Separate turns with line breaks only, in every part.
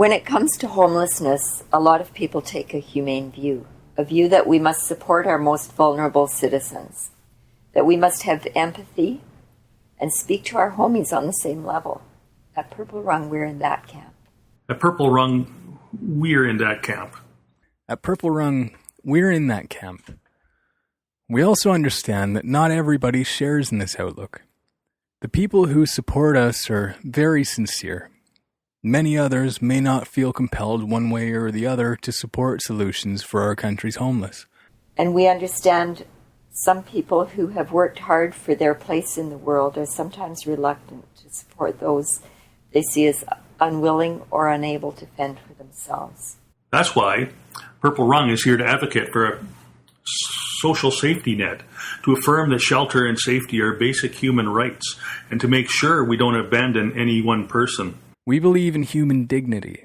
When it comes to homelessness, a lot of people take a humane view, a view that we must support our most vulnerable citizens, that we must have empathy and speak to our homies on the same level. At PurpleRung, we're in that camp.
At PurpleRung, we're in that camp.
At PurpleRung, we're in that camp. We also understand that not everybody shares in this outlook. The people who support us are very sincere. Many others may not feel compelled one way or the other to support solutions for our country's homeless.
And we understand some people who have worked hard for their place in the world are sometimes reluctant to support those they see as unwilling or unable to fend for themselves.
That's why PurpleRung is here to advocate for a social safety net, to affirm that shelter and safety are basic human rights, and to make sure we don't abandon any one person.
We believe in human dignity.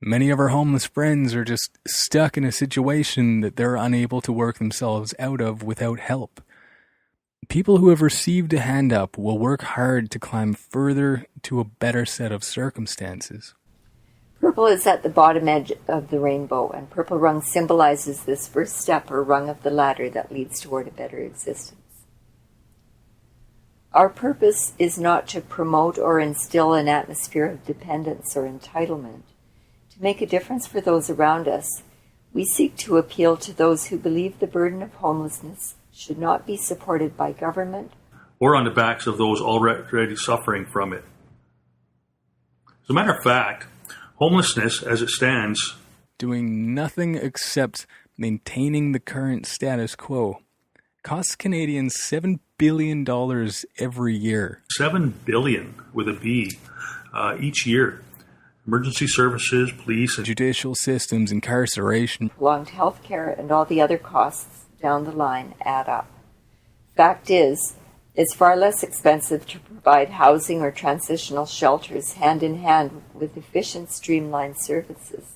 Many of our homeless friends are just stuck in a situation that they're unable to work themselves out of without help. People who have received a hand up will work hard to climb further to a better set of circumstances.
Purple is at the bottom edge of the rainbow, and PurpleRung symbolizes this first step or rung of the ladder that leads toward a better existence. Our purpose is not to promote or instill an atmosphere of dependence or entitlement. To make a difference for those around us, we seek to appeal to those who believe the burden of homelessness should not be supported by government
or on the backs of those already suffering from it. As a matter of fact, homelessness as it stands,
doing nothing except maintaining the current status quo, costs Canadians $7 billion every year.
$7 billion with a B each year. Emergency services, police, and
judicial systems, incarceration,
prolonged health care, and all the other costs down the line add up. Fact is, it's far less expensive to provide housing or transitional shelters hand in hand with efficient, streamlined services.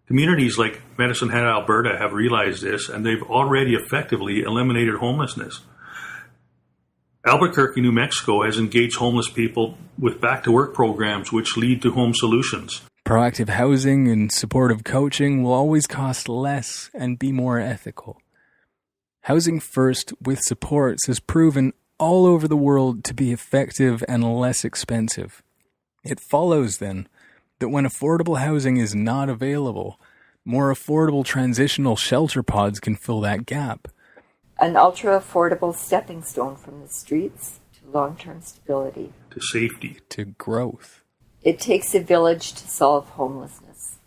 Communities like Medicine Hat, Alberta have realized this, and they've already effectively eliminated homelessness. Albuquerque, New Mexico has engaged homeless people with back-to-work programs which lead to home solutions.
Proactive housing and supportive coaching will always cost less and be more ethical. Housing first with supports has proven all over the world to be effective and less expensive. It follows, then, that when affordable housing is not available, more affordable transitional shelter pods can fill that gap.
An ultra-affordable stepping stone from the streets to long-term stability.
To safety.
To growth.
It takes a village to solve homelessness.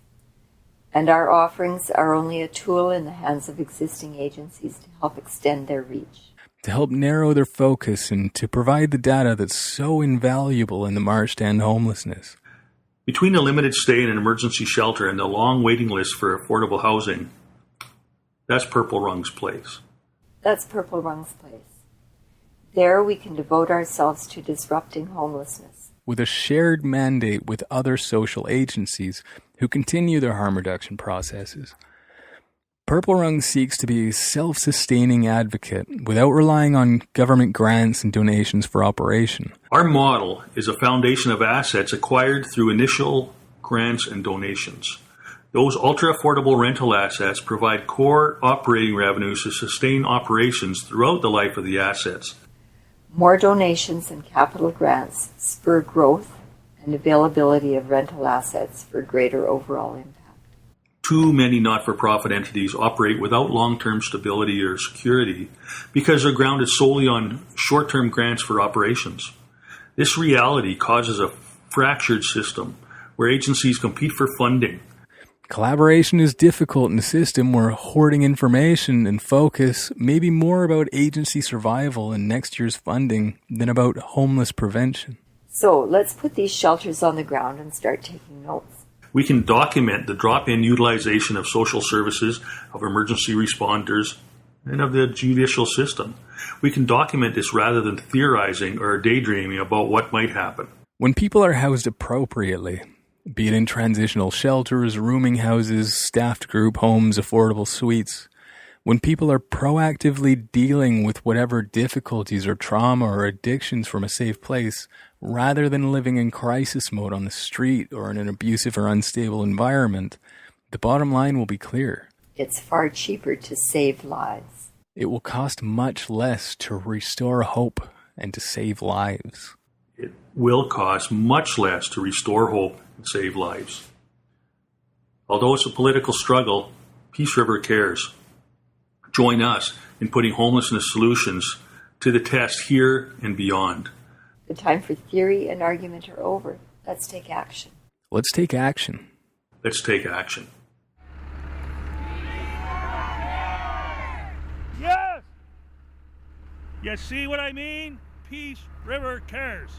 And our offerings are only a tool in the hands of existing agencies to help extend their reach.
To help narrow their focus and to provide the data that's so invaluable in the march to end homelessness.
Between the limited stay in an emergency shelter and the long waiting list for affordable housing, that's PurpleRung's place.
That's PurpleRung's place. There we can devote ourselves to disrupting homelessness.
With a shared mandate with other social agencies who continue their harm reduction processes. PurpleRung seeks to be a self-sustaining advocate without relying on government grants and donations for operation.
Our model is a foundation of assets acquired through initial grants and donations. Those ultra-affordable rental assets provide core operating revenues to sustain operations throughout the life of the assets.
More donations and capital grants spur growth and availability of rental assets for greater overall impact.
Too many not-for-profit entities operate without long-term stability or security because they're grounded solely on short-term grants for operations. This reality causes a fractured system where agencies compete for funding.
Collaboration is difficult in a system where hoarding information and focus may be more about agency survival and next year's funding than about homeless prevention.
So let's put these shelters on the ground and start taking notes.
We can document the drop-in utilization of social services, of emergency responders, and of the judicial system. We can document this rather than theorizing or daydreaming about what might happen.
When people are housed appropriately, be it in transitional shelters, rooming houses, staffed group homes, affordable suites, When people are proactively dealing with whatever difficulties or trauma or addictions from a safe place, rather than living in crisis mode on the street or in an abusive or unstable environment, the bottom line will be clear.
It's far cheaper to save lives.
It will cost much less to restore hope and to save lives.
It will cost much less to restore hope and save lives. Although it's a political struggle, Peace River cares. Join us in putting homelessness solutions to the test here and beyond.
The time for theory and argument are over. Let's take action.
Let's take action.
Let's take action.
Yes! You see what I mean? Peace River cares.